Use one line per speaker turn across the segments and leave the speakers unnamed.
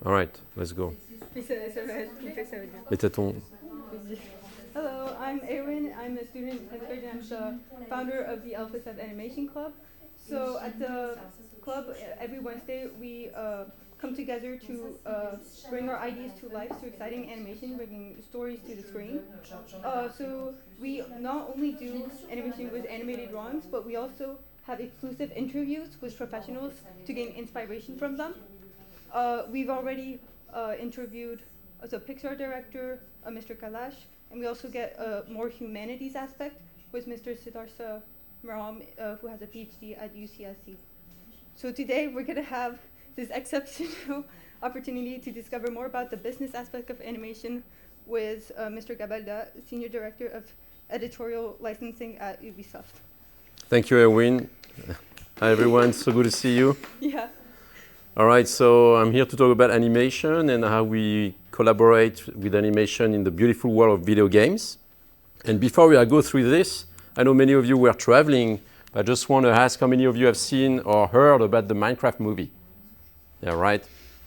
All right, let's go.
Hello, I'm Eowyn. I'm a student and I'm the founder of the LFSF Animation Club. So at the club, every Wednesday we come together to bring our ideas to life through exciting animation, bringing stories to the screen. So we not only do animation with animated drawings, but we also have exclusive interviews with professionals to gain inspiration from them. We've already interviewed the Pixar director, Mr. Kalash, and we also get a more humanities aspect with Mr. Siddhartha Maram, who has a PhD at UCSC. So today we're going to have this exceptional opportunity to discover more about the business aspect of animation with Mr. Gabalda, Senior Director of Editorial Licensing at Ubisoft.
Thank you, Eowyn. Hi, everyone. So good to see you.
Yeah.
All right, so I'm here to talk about animation and how we collaborate with animation in the beautiful world of video games. And before we go through this, I know many of you were traveling, but I just want to ask how many of you have seen or heard about the Minecraft movie? Yeah, right.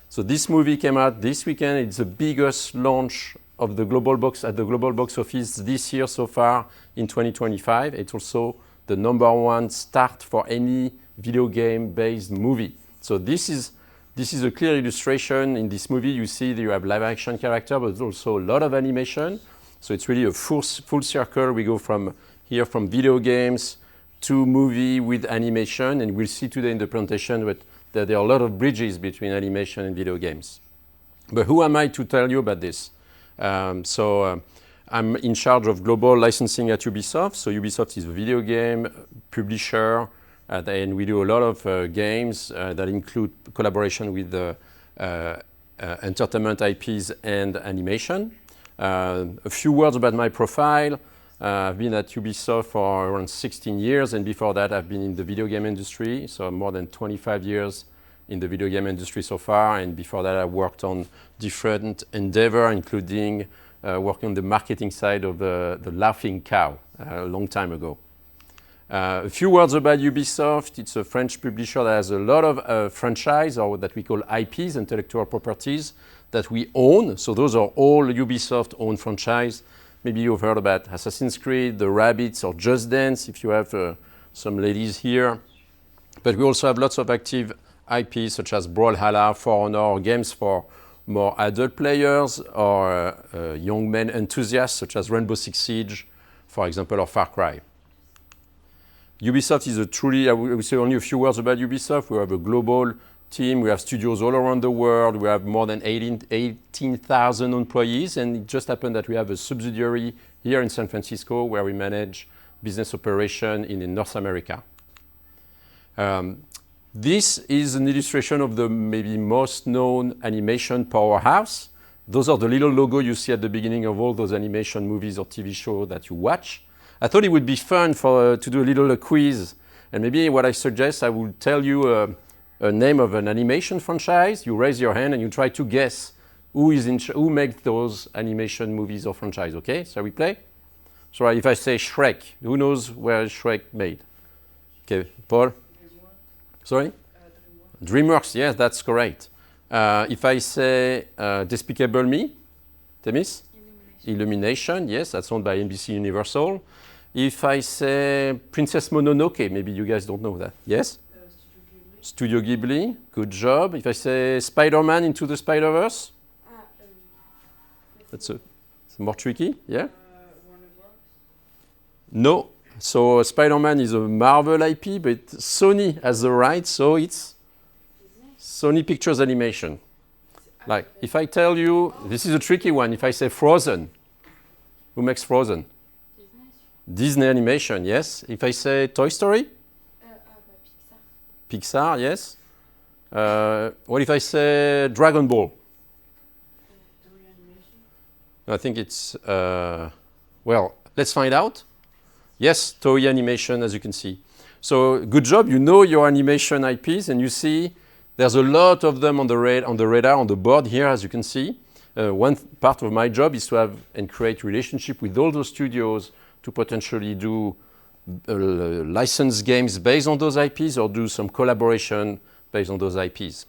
So this movie came out this weekend. It's the biggest launch of the global box at the global box office this year so far in 2025. It's also the #1 start for any video game-based movie. So this is a clear illustration. In this movie, you see that you have live-action character, but also a lot of animation. So it's really a full circle. We go from video games to movie with animation, and we'll see today in the presentation that there are a lot of bridges between animation and video games. But who am I to tell you about this? I'm in charge of global licensing at Ubisoft. So Ubisoft is a video game publisher, and we do a lot of games that include collaboration with entertainment IPs and animation. A few words about my profile. I've been at Ubisoft for around 16 years, and before that I've been in the video game industry, so more than 25 years in the video game industry so far, and before that I worked on different endeavors, including working on the marketing side of the Laughing Cow a long time ago. A few words about Ubisoft. It's a French publisher that has a lot of franchise, or what we call IPs, intellectual properties, that we own. So those are all Ubisoft-owned franchise. Maybe you've heard about Assassin's Creed, The Rabbids, or Just Dance, if you have some ladies here. But we also have lots of active IPs, such as Brawlhalla, For Honor, or games for more adult players, or young men enthusiasts, such as Rainbow Six Siege, for example, or Far Cry. Ubisoft is I will say only a few words about Ubisoft. We have a global team. We have studios all around the world. We have more than 18,000 employees, and it just happened that we have a subsidiary here in San Francisco where we manage business operation in North America. This is an illustration of the maybe most known animation powerhouse. Those are the little logo you see at the beginning of all those animation movies or TV shows that you watch. I thought it would be fun to do a little quiz, and maybe what I suggest, I will tell you a name of an animation franchise. You raise your hand and you try to guess who makes those animation movies or franchise. Okay, shall we play? So if I say Shrek, who knows where Shrek made? Okay, Paul? Sorry? DreamWorks, yes, that's correct. If I say Despicable Me, Temis? Illumination, yes, that's owned by NBC Universal. If I say Princess Mononoke, maybe you guys don't know that. Yes? Studio Ghibli, good job. If I say Spider-Man Into the Spider-Verse? It's more tricky, yeah? No. So Spider-Man is a Marvel IP, but Sony has the rights, so it's Sony Pictures Animation. Like, if I tell you, this is a tricky one, if I say Frozen, who makes Frozen? Disney Animation, yes. If I say Toy Story? Pixar, yes. What if I say Dragon Ball? I think it's, well, let's find out. Yes, Toei Animation, as you can see. So good job, you know your animation IPs, and you see there's a lot of them on the radar, on the board here, as you can see. One part of my job is to have and create relationship with all those studios to potentially do license games based on those IPs or do some collaboration based on those IPs.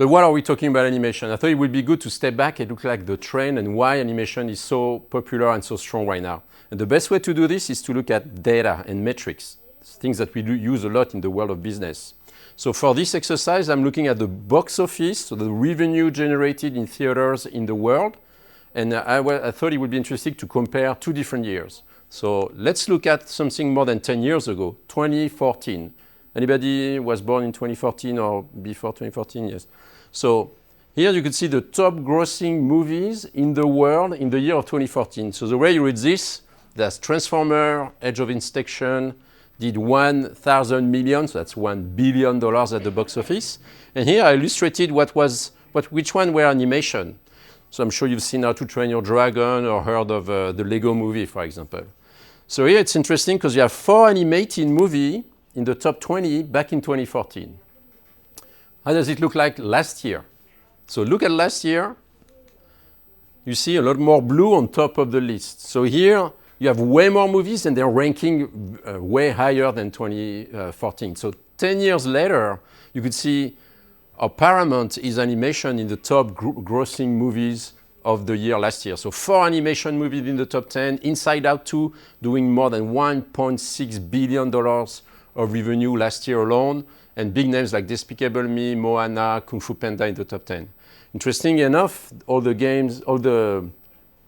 But what are we talking about animation? I thought it would be good to step back and look at the trend and why animation is so popular and so strong right now. And the best way to do this is to look at data and metrics, things that we use a lot in the world of business. So for this exercise, I'm looking at the box office, so the revenue generated in theaters in the world. And I thought it would be interesting to compare 2 different years. So let's look at something more than 10 years ago, 2014. Anybody was born in 2014 or before 2014? Yes. So here you can see the top grossing movies in the world in the year of 2014. So the way you read this, there's Transformer, Edge of Extinction, did 1,000 million, so that's $1 billion at the box office. And here I illustrated which one were animation. So I'm sure you've seen How to Train Your Dragon or heard of the Lego movie, for example. So here it's interesting because you have 4 animated movies in the top 20 back in 2014. How does it look like last year? So look at last year. You see a lot more blue on top of the list. So here you have way more movies and they're ranking way higher than 2014. So 10 years later, you could see Paramount is animation in the top grossing movies of the year last year. So 4 animation movies in the top 10, Inside Out 2 doing more than $1.6 billion of revenue last year alone, and big names like Despicable Me, Moana, Kung Fu Panda in the top 10. Interesting enough, all the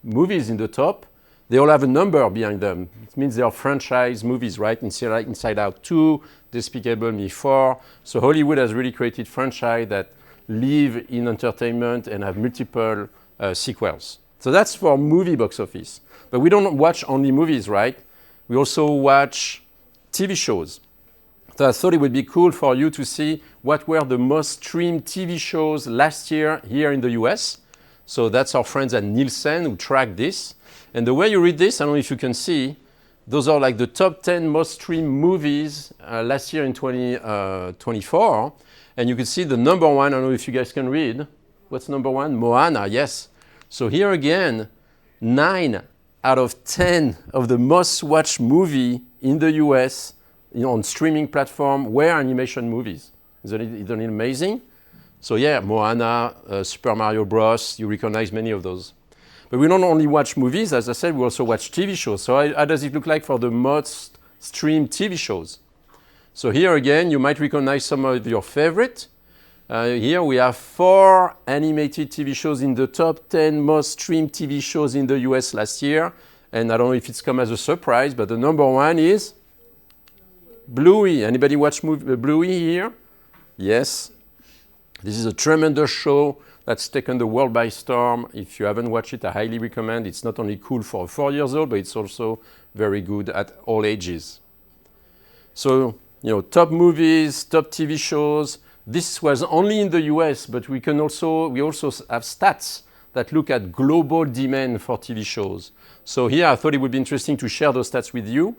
movies in the top, they all have a number behind them. It means they are franchise movies, right? Inside Out 2, Despicable Me 4. So Hollywood has really created franchise that live in entertainment and have multiple sequels. So that's for movie box office. But we don't watch only movies, right? We also watch TV shows. So I thought it would be cool for you to see what were the most streamed TV shows last year here in the US. So that's our friends at Nielsen who track this. And the way you read this, I don't know if you can see, those are like the top 10 most streamed movies last year in 2024. And you can see the number 1, I don't know if you guys can read. What's number 1? Moana, yes. So here again, 9 out of 10 of the most watched movie in the US on streaming platform were animation movies. Isn't it amazing? So yeah, Moana, Super Mario Bros., you recognize many of those. But we don't only watch movies, as I said, we also watch TV shows. So how does it look like for the most streamed TV shows? So here again, you might recognize some of your favorite. Here we have 4 animated TV shows in the top 10 most streamed TV shows in the US last year. And I don't know if it's come as a surprise, but the number 1 is Bluey. Anybody watch Bluey here? Yes. This is a tremendous show that's taken the world by storm. If you haven't watched it, I highly recommend. It's not only cool for 4 years old, but it's also very good at all ages. So, top movies, top TV shows. This was only in the US, but we also have stats that look at global demand for TV shows. So here I thought it would be interesting to share those stats with you.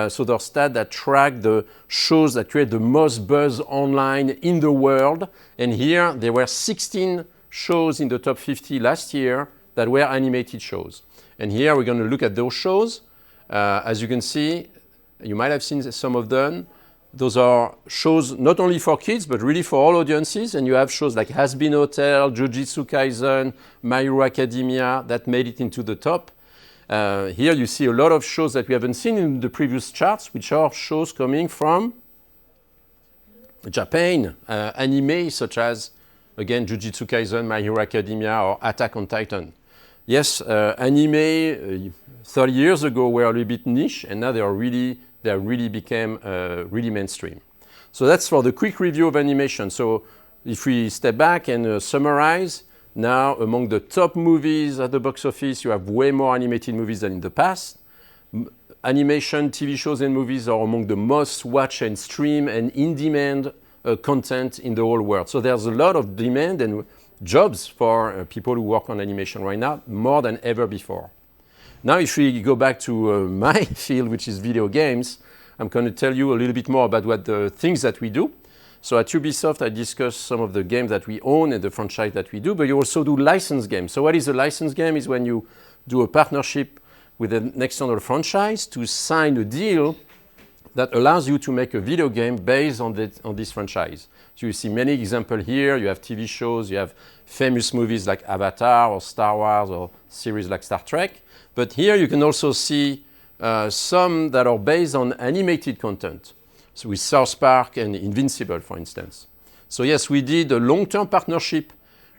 So there are stats that track the shows that create the most buzz online in the world. And here there were 16 shows in the top 50 last year that were animated shows. And here we're going to look at those shows. As you can see, you might have seen some of them. Those are shows not only for kids, but really for all audiences. And you have shows like Has Been Hotel, Jujutsu Kaisen, My Hero Academia that made it into the top. Here you see a lot of shows that we haven't seen in the previous charts, which are shows coming from Japan, anime such as, again, Jujutsu Kaisen, My Hero Academia, or Attack on Titan. Yes, anime 30 years ago were a little bit niche, and now they really became really mainstream. So that's for the quick review of animation. So if we step back and summarize, now among the top movies at the box office, you have way more animated movies than in the past. Animation, TV shows, and movies are among the most watched and streamed and in-demand content in the whole world. So there's a lot of demand and jobs for people who work on animation right now, more than ever before. Now, if we go back to my field, which is video games, I'm going to tell you a little bit more about what the things that we do. So at Ubisoft, I discussed some of the games that we own and the franchise that we do, but you also do licensed games. So what is a licensed game? Is when you do a partnership with an external franchise to sign a deal that allows you to make a video game based on this franchise. So you see many examples here. You have TV shows, you have famous movies like Avatar or Star Wars or series like Star Trek. But here you can also see some that are based on animated content. So with South Park and Invincible, for instance. So yes, we did a long-term partnership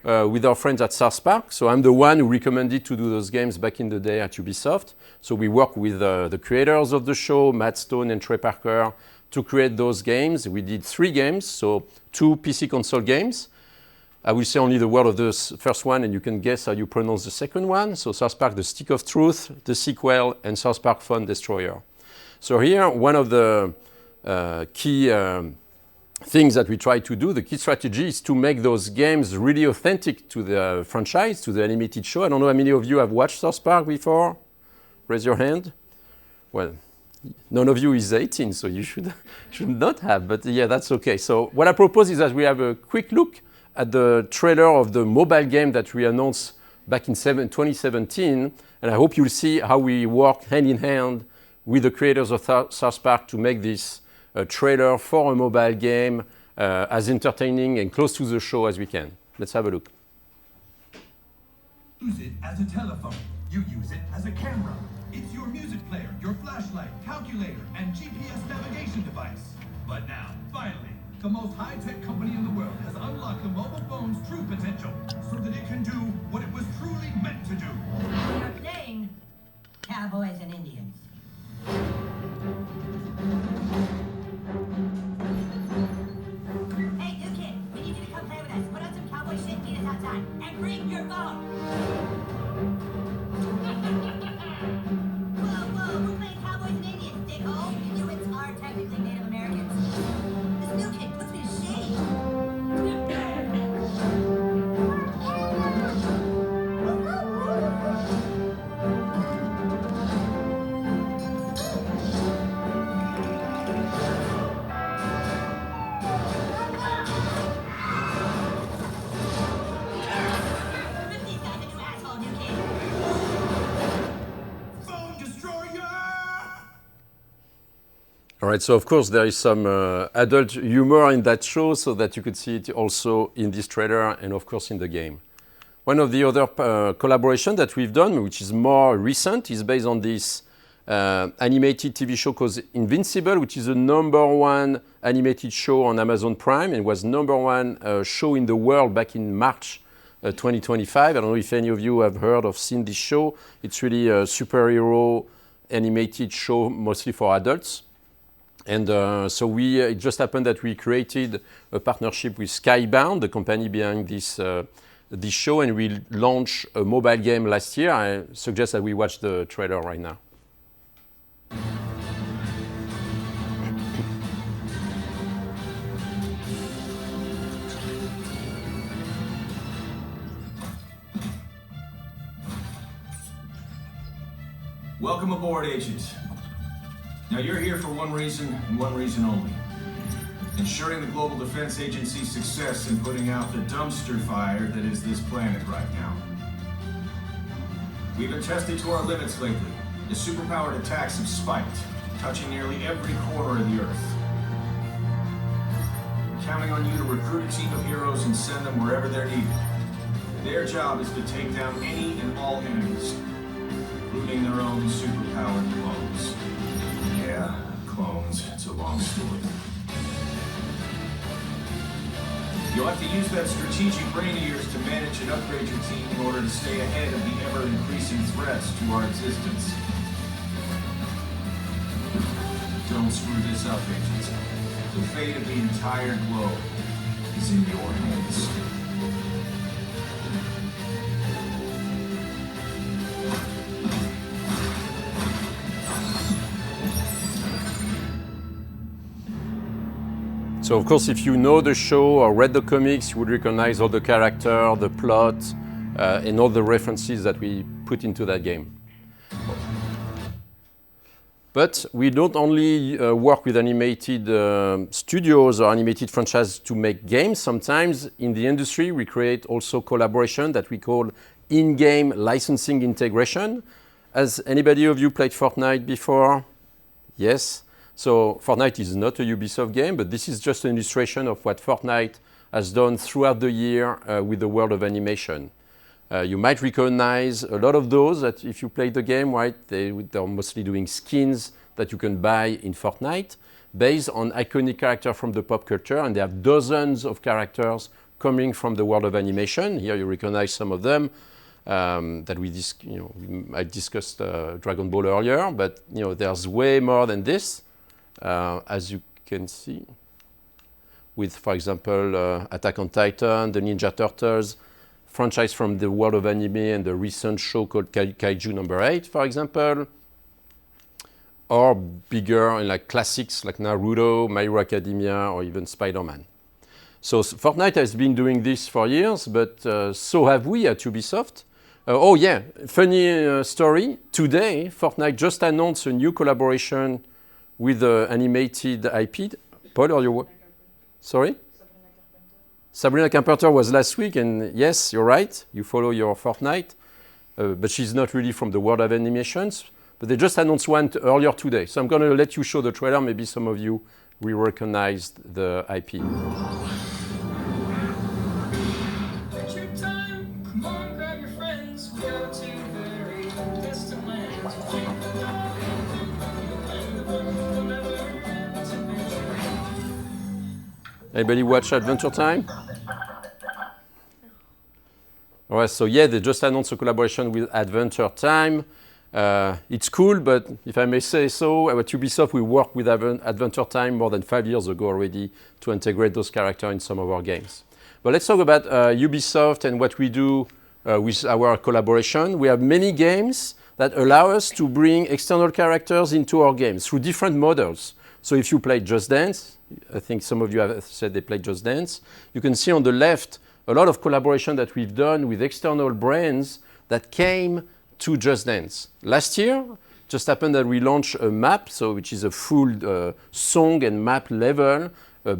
with our friends at South Park. So I'm the one who recommended to do those games back in the day at Ubisoft. So we work with the creators of the show, Matt Stone and Trey Parker, to create those games. We did 3 games, so 2 PC console games. I will say only the word of the first one, and you can guess how you pronounce the second one. So South Park, The Stick of Truth, the sequel, and South Park Fun Destroyer. So here, one of the key things that we try to do, the key strategy is to make those games really authentic to the franchise, to the animated show. I don't know how many of you have watched South Park before. Raise your hand. Well, none of you is 18, so you should not have, but yeah, that's okay. So what I propose is that we have a quick look at the trailer of the mobile game that we announced back in 2017, and I hope you'll see how we work hand in hand with the creators of South Park to make this trailer for a mobile game as entertaining and close to the show as we can. Let's have a look.
Use it as a telephone. You use it as a camera. It's your music player, your flashlight, calculator, and GPS navigation device. But now, finally, the most high-tech company in the world has unlocked the mobile phone's true potential so that it can do what it was truly meant to do.
We are playing Cowboys and Indians. Hey, new kid, we need you to come play with us. Put on some cowboy shit and meet us outside. And bring your phone. Whoa, we're playing Cowboys and Indians, dickhole. Inuits are technically Native Americans. This new kid puts me to shame. Rip these guys a new asshole, new kid.
Phone destroyer!
All right, so of course there is some adult humor in that show, so that you could see it also in this trailer and of course in the game. One of the other collaborations that we've done, which is more recent, is based on this animated TV show called Invincible, which is the #1 animated show on Amazon Prime and was #1 show in the world back in March 2025. I don't know if any of you have heard or seen this show. It's really a superhero animated show, mostly for adults. And so it just happened that we created a partnership with Skybound, the company behind this show, and we launched a mobile game last year. I suggest that we watch the trailer right now.
Welcome aboard, agents. Now you're here for one reason and one reason only. Ensuring the Global Defense Agency's success in putting out the dumpster fire that is this planet right now. We've been tested to our limits lately. The superpowered attacks have spiked, touching nearly every corner of the Earth. We're counting on you to recruit a team of heroes and send them wherever they're needed. Their job is to take down any and all enemies, including their own superpowered clones. Yeah, clones. It's a long story. You'll have to use that strategic brain of yours to manage and upgrade your team in order to stay ahead of the ever-increasing threats to our existence. Don't screw this up, agents. The fate of the entire globe is in your hands.
So of course, if you know the show or read the comics, you would recognize all the characters, the plot, and all the references that we put into that game. But we don't only work with animated studios or animated franchises to make games. Sometimes in the industry, we create also collaboration that we call in-game licensing integration. Has anybody of you played Fortnite before? Yes. So Fortnite is not a Ubisoft game, but this is just an illustration of what Fortnite has done throughout the year with the world of animation. You might recognize a lot of those that if you play the game, right, they're mostly doing skins that you can buy in Fortnite based on iconic characters from the pop culture, and they have dozens of characters coming from the world of animation. Here you recognize some of them that I discussed Dragon Ball earlier, but there's way more than this, as you can see, with, for example, Attack on Titan, the Ninja Turtles, franchise from the world of anime, and the recent show called Kaiju number 8, for example, or bigger like classics like Naruto, My Hero Academia, or even Spider-Man. So Fortnite has been doing this for years, but so have we at Ubisoft. Oh yeah, funny story. Today, Fortnite just announced a new collaboration with the animated IP. Paul, are you... Sorry? Sabrina Carpenter was last week, and yes, you're right, you follow your Fortnite, but she's not really from the world of animations, but they just announced one earlier today. So I'm going to let you show the trailer, maybe some of you will recognize the IP. Anybody watch Adventure Time? All right, so yeah, they just announced a collaboration with Adventure Time. It's cool, but if I may say so, at Ubisoft, we worked with Adventure Time more than 5 years ago already to integrate those characters in some of our games. But let's talk about Ubisoft and what we do with our collaboration. We have many games that allow us to bring external characters into our games through different models. So if you play Just Dance, I think some of you have said they played Just Dance, you can see on the left a lot of collaboration that we've done with external brands that came to Just Dance. Last year, just happened that we launched a map, which is a full song and map level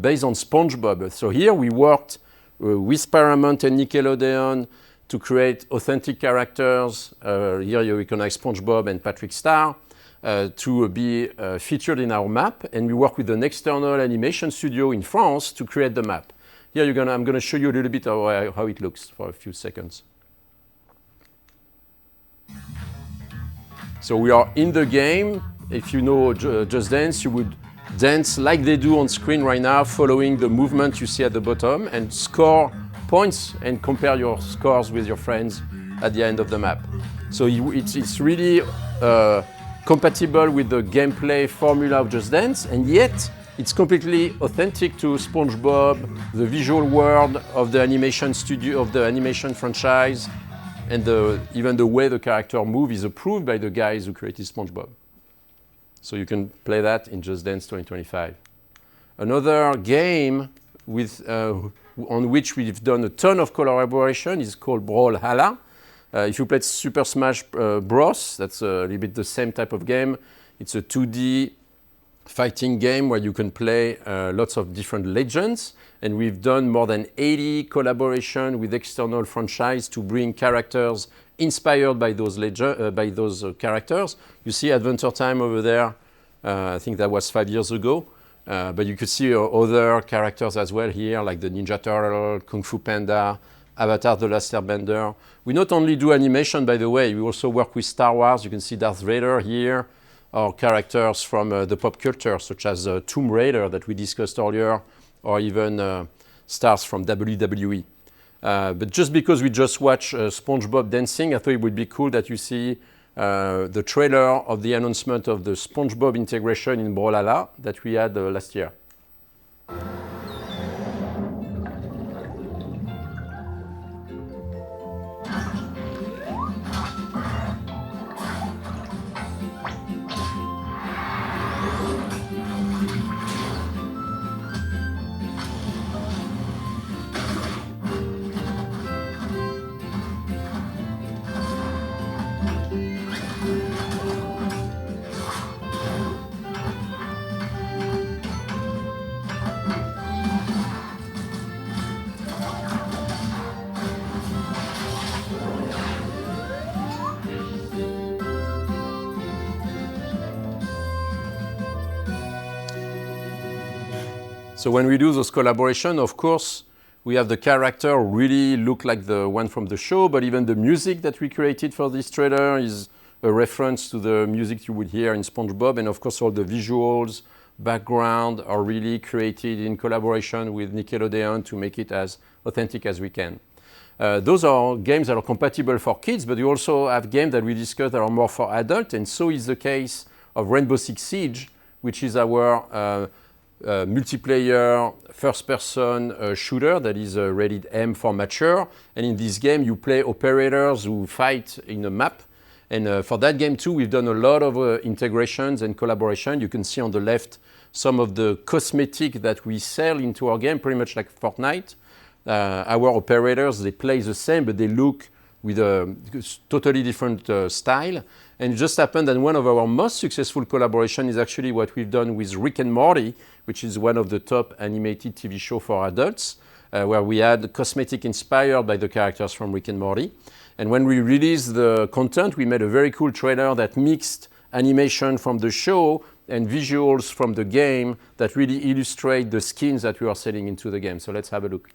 based on Spongebob. So here we worked with Paramount and Nickelodeon to create authentic characters. Here you recognize Spongebob and Patrick Star. To be featured in our map, and we work with an external animation studio in France to create the map. Here I'm going to show you a little bit how it looks for a few seconds. So we are in the game. If you know Just Dance, you would dance like they do on screen right now, following the movement you see at the bottom, and score points and compare your scores with your friends at the end of the map. So it's really compatible with the gameplay formula of Just Dance, and yet it's completely authentic to Spongebob, the visual world of the animation studio, of the animation franchise, and even the way the character moves is approved by the guys who created Spongebob. So you can play that in Just Dance 2025. Another game on which we've done a ton of collaboration is called Brawlhalla. If you played Super Smash Bros, that's a little bit the same type of game. It's a 2D fighting game where you can play lots of different legends. And we've done more than 80 collaborations with external franchise to bring characters inspired by those characters. You see Adventure Time over there. I think that was 5 years ago. But you could see other characters as well here, like the Ninja Turtle, Kung Fu Panda, Avatar: The Last Airbender. We not only do animation, by the way, we also work with Star Wars. You can see Darth Vader here, or characters from the pop culture, such as Tomb Raider that we discussed earlier, or even stars from WWE. But just because we just watched SpongeBob dancing, I thought it would be cool that you see the trailer of the announcement of the SpongeBob integration in Brawlhalla that we had last year. So when we do those collaboration, of course, we have the character really look like the one from the show, but even the music that we created for this trailer is a reference to the music you would hear in Spongebob, and of course all the visuals, background are really created in collaboration with Nickelodeon to make it as authentic as we can. Those are games that are compatible for kids, but you also have games that we discussed that are more for adults, and so is the case of Rainbow Six Siege, which is our multiplayer first-person shooter that is rated M for mature. And in this game, you play operators who fight in a map. And for that game too, we've done a lot of integrations and collaboration. You can see on the left some of the cosmetic that we sell into our game, pretty much like Fortnite. Our operators, they play the same, but they look with a totally different style. And it just happened that one of our most successful collaboration is actually what we've done with Rick and Morty, which is one of the top animated TV show for adults, where we had cosmetic inspired by the characters from Rick and Morty. And when we released the content, we made a very cool trailer that mixed animation from the show and visuals from the game that really illustrate the skins that we are selling into the game. So let's have a look.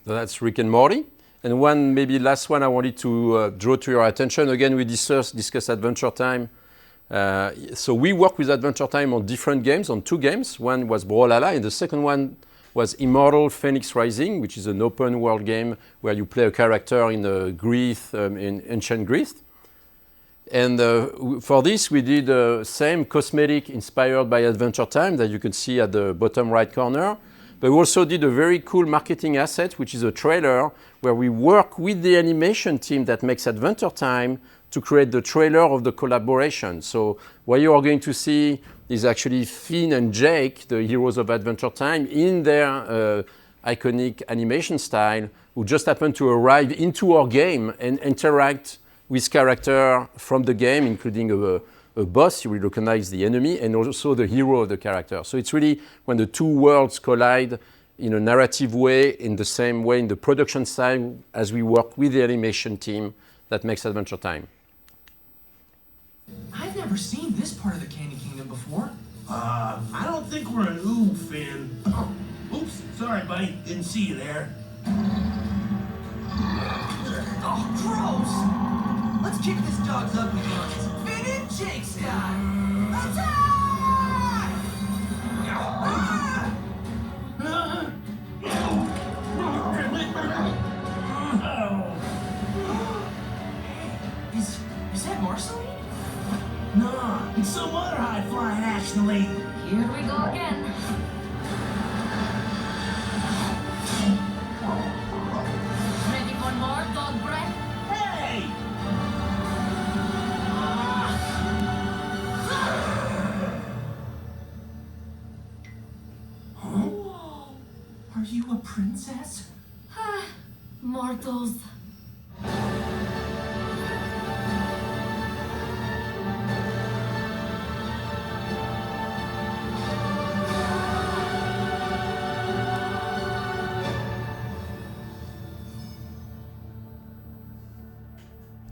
So that's Rick and Morty. And one, maybe last one I wanted to draw to your attention. Again, we discuss Adventure Time. So we work with Adventure Time on different games, on two games. One was Brawlhalla, and the second one was Immortals Fenyx Rising, which is an open world game where you play a character in Greece, in ancient Greece. And for this, we did the same cosmetic inspired by Adventure Time that you can see at the bottom right corner. But we also did a very cool marketing asset, which is a trailer where we work with the animation team that makes Adventure Time to create the trailer of the collaboration. So what you are going to see is actually Finn and Jake, the heroes of Adventure Time, in their iconic animation style, who just happen to arrive into our game and interact with character from the game, including a boss, you will recognize the enemy, and also the hero of the character. So it's really when the two worlds collide in a narrative way, in the same way in the production side as we work with the animation team that makes Adventure Time.
I've never seen this part of the Candy Kingdom before.
I don't think we're an ooh, Finn. Oh, oops, sorry, buddy. Didn't see you there.
Oh, gross! Let's kick this dog's ugly buns. Finn and Jake style. Attack! Is that Marceline?
Nah, it's some other high-flying action lady.
Here we go again. Ready for more dog breath?
Hey!
Huh? Are you a princess?
Mortals.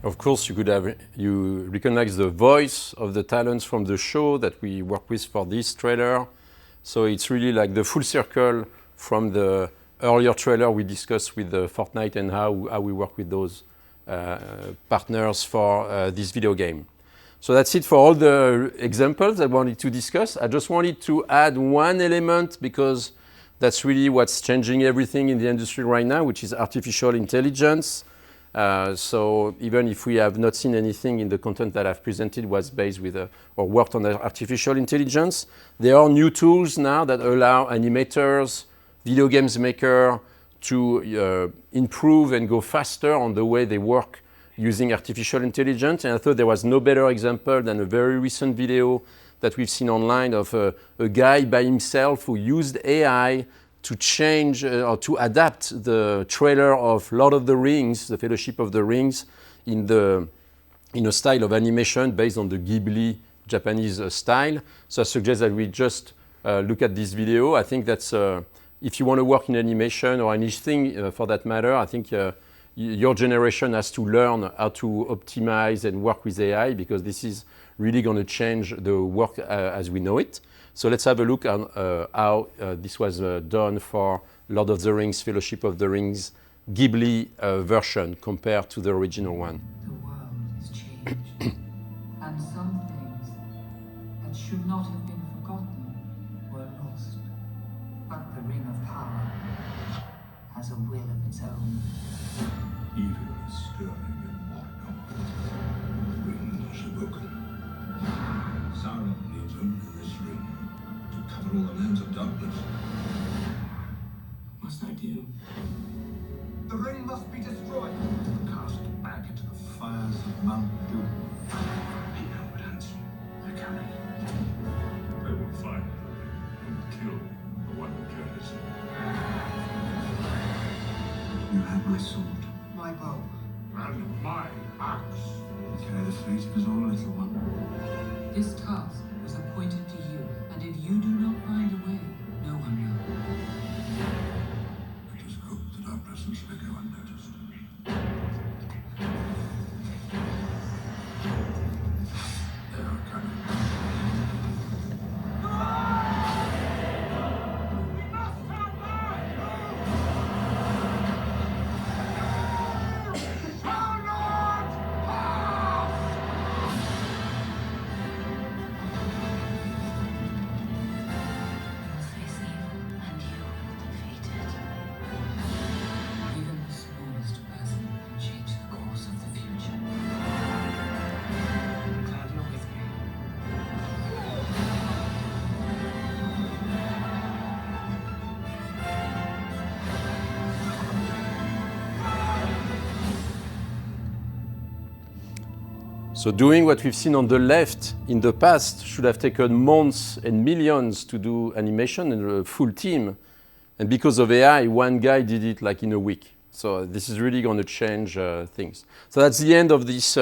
Of course, you recognize the voice of the talents from the show that we work with for this trailer. So it's really like the full circle from the earlier trailer we discussed with the Fortnite and how we work with those partners for this video game. So that's it for all the examples I wanted to discuss. I just wanted to add one element because that's really what's changing everything in the industry right now, which is artificial intelligence. So even if we have not seen anything in the content that I've presented was based with or worked on artificial intelligence, there are new tools now that allow animators, video games makers to improve and go faster on the way they work using artificial intelligence. And I thought there was no better example than a very recent video that we've seen online of a guy by himself who used AI to change or to adapt the trailer of Lord of the Rings, the Fellowship of the Rings, in a style of animation based on the Ghibli Japanese style. So I suggest that we just look at this video. I think that's, if you want to work in animation or anything for that matter, I think your generation has to learn how to optimize and work with AI, because this is really going to change the work as we know it. So let's have a look at how this was done for Lord of the Rings, Fellowship of the Rings, Ghibli version compared to the original one.
The world has changed, and some things that should not have been forgotten were lost. But the Ring of Power has a will of its own.
Evil is stirring in Whatnot. The ring is broken. Sauron needs only this ring to cover all the lands of darkness. What must I do?
The ring must be destroyed.
Cast it back into the fires of Mount Doom. I know what answer. They're coming. They will find the ring and kill the one who carries it. You have my sword.
My bow.
And my axe. Carry the fate of his own little one.
This task was appointed to you, and if you do not find a way, no one will.
Let us hope that our presence may go unnoticed. They are coming.
Even the smallest person can change the course of the future. I'm glad you're with me.
So doing what we've seen on the left in the past should have taken months and millions to do animation and a full team. And because of AI, one guy did it like in a week. So this is really going to change things. So that's the end of this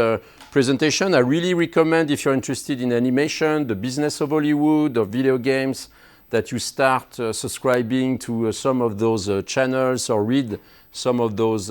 presentation. I really recommend, if you're interested in animation, the business of Hollywood, or video games, that you start subscribing to some of those channels or read some of those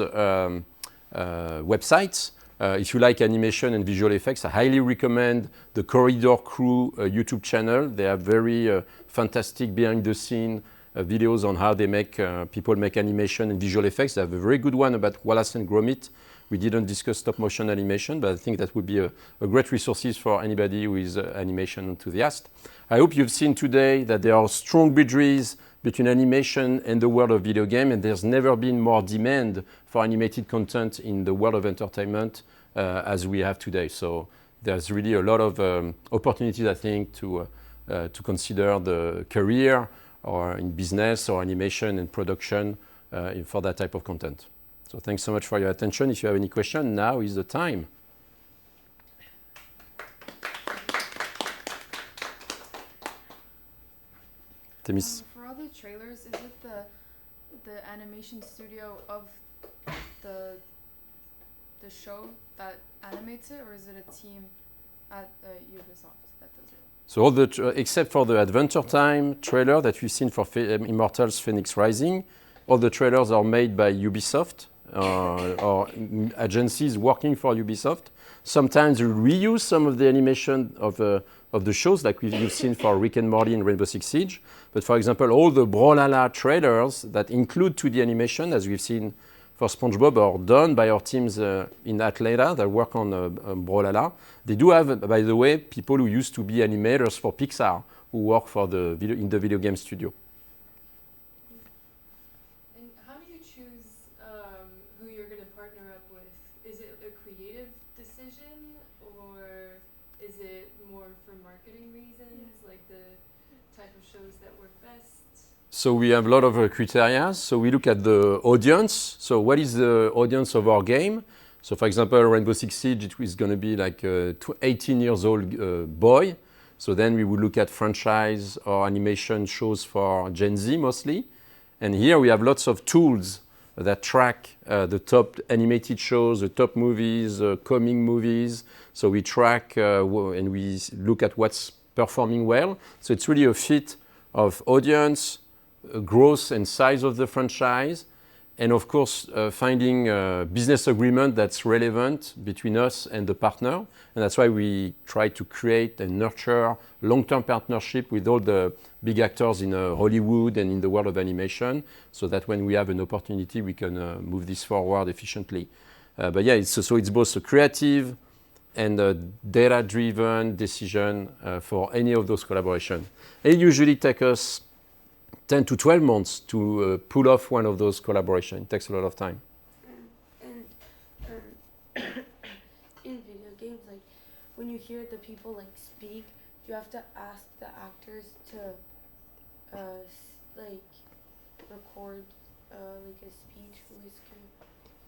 websites. If you like animation and visual effects, I highly recommend the Corridor Crew YouTube channel. They have very fantastic behind-the-scene videos on how they make people make animation and visual effects. They have a very good one about Wallace and Gromit. We didn't discuss stop-motion animation, but I think that would be a great resource for anybody who is animation enthusiast. I hope you've seen today that there are strong bridges between animation and the world of video game, and there's never been more demand for animated content in the world of entertainment as we have today. So there's really a lot of opportunities, I think, to consider the career or in business or animation and production for that type of content. So thanks so much for your attention. If you have any question, now is the time. Temis.
For all the trailers, is it the animation studio of the show that animates it, or is it a team at Ubisoft that does it?
So all the except for the Adventure Time trailer that we've seen for Immortals Fenyx Rising, all the trailers are made by Ubisoft or agencies working for Ubisoft. Sometimes we reuse some of the animation of the shows, like you've seen for Rick and Morty and Rainbow Six Siege. But for example, all the Brawlhalla trailers that include 2D animation, as we've seen for Spongebob, are done by our teams in Atlanta that work on Brawlhalla. They do have, by the way, people who used to be animators for Pixar who work for in the video game studio.
And how do you choose who you're going to partner up with is it a creative decision or is it more for marketing reasons, like the type of shows that work best?
So we have a lot of criteria. So we look at the audience. So what is the audience of our game? So for example, Rainbow Six Siege, it is going to be like a 18 years old boy. So then we would look at franchise or animation shows for Gen Z mostly. And here we have lots of tools that track the top animated shows, the top movies, coming movies. So we track and we look at what's performing well. So it's really a fit of audience, growth and size of the franchise, and of course finding a business agreement that's relevant between us and the partner. And that's why we try to create and nurture long-term partnership with all the big actors in Hollywood and in the world of animation, so that when we have an opportunity, we can move this forward efficiently. But yeah, it's both a creative and a data-driven decision for any of those collaborations. It usually takes us 10 to 12 months to pull off one of those collaborations. It takes a lot of time.
And in video games, like when you hear the people like speak, you have to ask the actors to like record like a speech voice.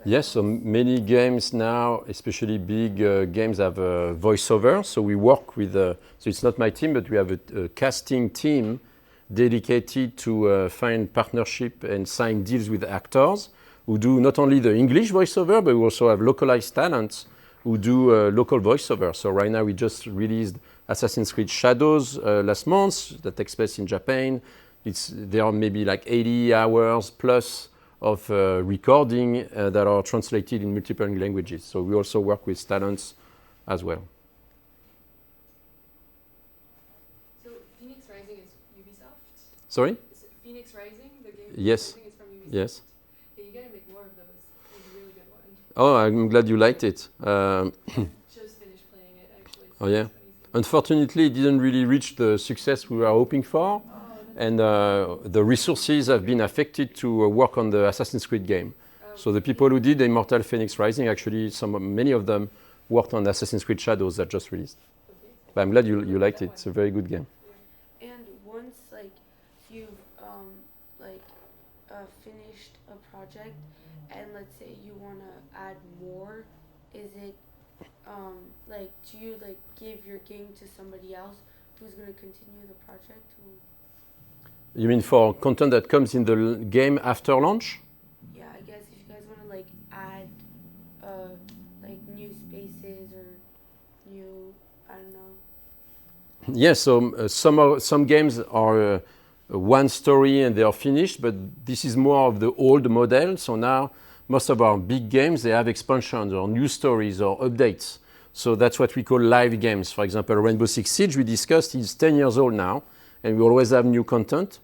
Yes, so many games now, especially big games, have a voiceover. So we work with, so it's not my team, but we have a casting team dedicated to find partnership and sign deals with actors who do not only the English voiceover, but we also have localized talents who do local voiceover. So right now we just released Assassin's Creed Shadows last month that takes place in Japan. There are maybe like 80 hours plus of recording that are translated in multiple languages. So we also work with talents as well.
So Fenyx Rising is Ubisoft?
Sorry?
Is it Fenyx Rising, the game?
Yes.
I think it's from Ubisoft.
Yes.
Yeah, you gotta make more of those. It's a really good one.
Oh, I'm glad you liked it.
Just finished playing it actually.
Oh yeah. Unfortunately, it didn't really reach the success we were hoping for. And the resources have been affected to work on the Assassin's Creed game. So the people who did Immortal Fenyx Rising, actually, many of them worked on Assassin's Creed Shadows that just released. But I'm glad you liked it. It's a very good game.
And once like you've finished a project, and let's say you want to add more, is it like do you like give your game to somebody else who's going to continue the project?
You mean for content that comes in the game after launch?
Yeah, I guess if you guys want to like add like new spaces or new, I don't know.
Yes, so some games are one story and they are finished, but this is more of the old model. So now most of our big games, they have expansions or new stories or updates. So that's what we call live games. For example, Rainbow Six Siege we discussed is 10 years old now, and we always have new content.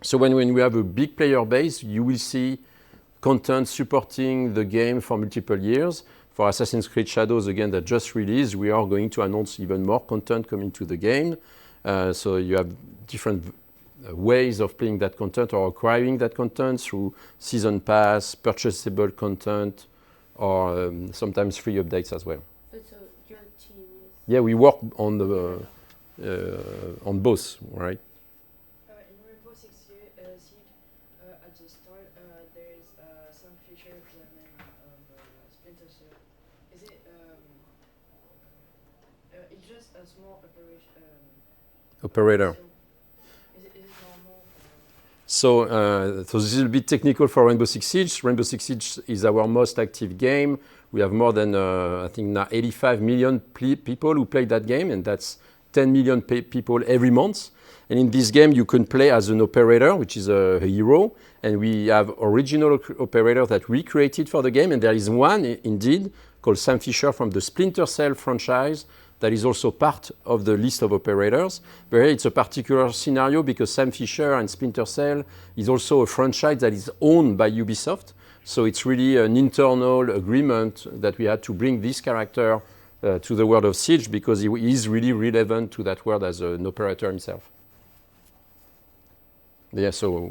So when we have a big player base, you will see content supporting the game for multiple years. For Assassin's Creed Shadows, again, that just released, we are going to announce even more content coming to the game. So you have different ways of playing that content or acquiring that content through season pass, purchasable content, or sometimes free updates as well.
But so your team is...
Yeah, we work on the on both, right?
In Rainbow Six Siege, at the start, there's some features and Splinter Cell. Is it? It's just a small operation.
Operator.
Is it normal?
So this is a bit technical for Rainbow Six Siege. Rainbow Six Siege is our most active game. We have more than, I think now 85 million people who play that game, and that's 10 million people every month. And in this game, you can play as an operator, which is a hero. And we have original operators that we created for the game. And there is one, indeed, called Sam Fisher from the Splinter Cell franchise that is also part of the list of operators. But here it's a particular scenario because Sam Fisher and Splinter Cell is also a franchise that is owned by Ubisoft. So it's really an internal agreement that we had to bring this character to the world of Siege because he is really relevant to that world as an operator himself. Yeah, so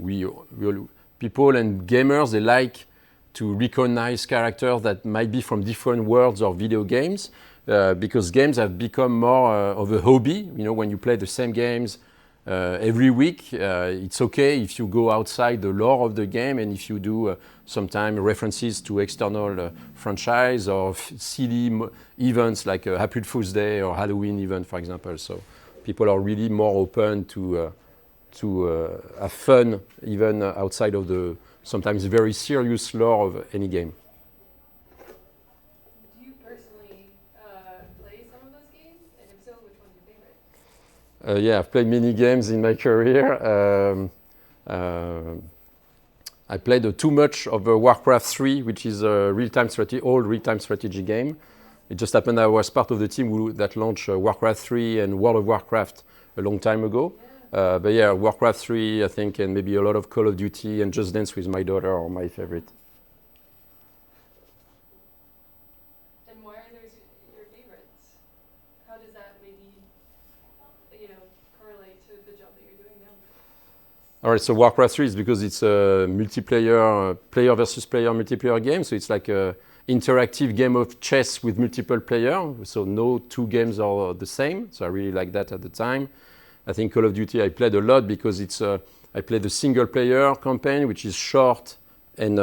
people and gamers, they like to recognize characters that might be from different worlds or video games, because games have become more of a hobby. You know, when you play the same games every week, it's okay if you go outside the lore of the game and if you do sometimes references to external franchise or silly events like April Fool's Day or Halloween event, for example. So people are really more open to have fun even outside of the sometimes very serious lore of any game.
Do you personally play some of those games? And if so, which one's your favorite?
Yeah, I've played many games in my career. I played too much of Warcraft 3, which is a old real-time strategy game. It just happened I was part of the team that launched Warcraft 3 and World of Warcraft a long time ago. But yeah, Warcraft 3, I think, and maybe a lot of Call of Duty and Just Dance with my daughter are my favorite.
And why are those your favorites? How does that maybe, correlate to the job that you're doing now?
All right, so Warcraft 3 is because it's a multiplayer, player versus player multiplayer game. So it's like an interactive game of chess with multiple players. So no two games are the same. So I really like that at the time. I think Call of Duty I played a lot because I played the single player campaign, which is short and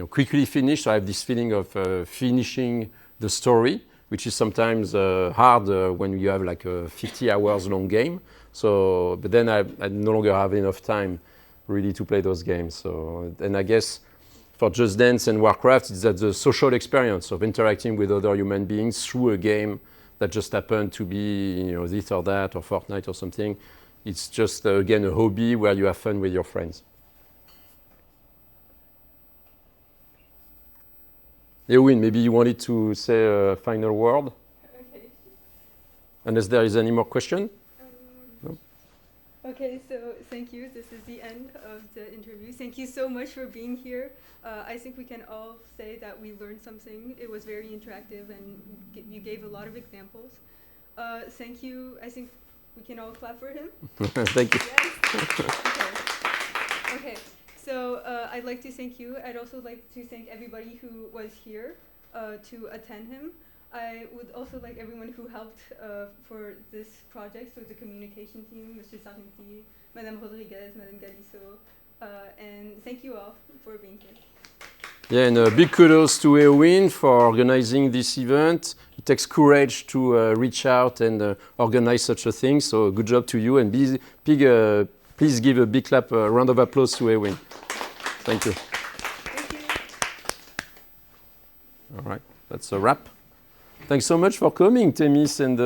quickly finished. So I have this feeling of finishing the story, which is sometimes hard when you have like a 50 hours long game. So, but then I no longer have enough time really to play those games. So, and I guess for Just Dance and Warcraft, it's that the social experience of interacting with other human beings through a game that just happened to be, this or that, or Fortnite or something. It's just, again, a hobby where you have fun with your friends. Eowyn, maybe you wanted to say a final word?
Okay.
Unless there is any more question? No?
Okay, so thank you. This is the end of the interview. Thank you so much for being here. I think we can all say that we learned something. It was very interactive and you gave a lot of examples. Thank you. I think we can all clap for him.
Thank you.
Yes? Okay. So I'd like to thank you. I'd also like to thank everybody who was here to attend him. I would also like everyone who helped for this project, so the communication team, Mr. Sarnti, Madame Rodriguez, Madame Galisso, and thank you all for being here.
Yeah, and a big kudos to Eowyn for organizing this event. It takes courage to reach out and organize such a thing, so good job to you, and please give a big clap, a round of applause to Eowyn. Thank you.
Thank you.
All right, that's a wrap. Thanks so much for coming, Temis and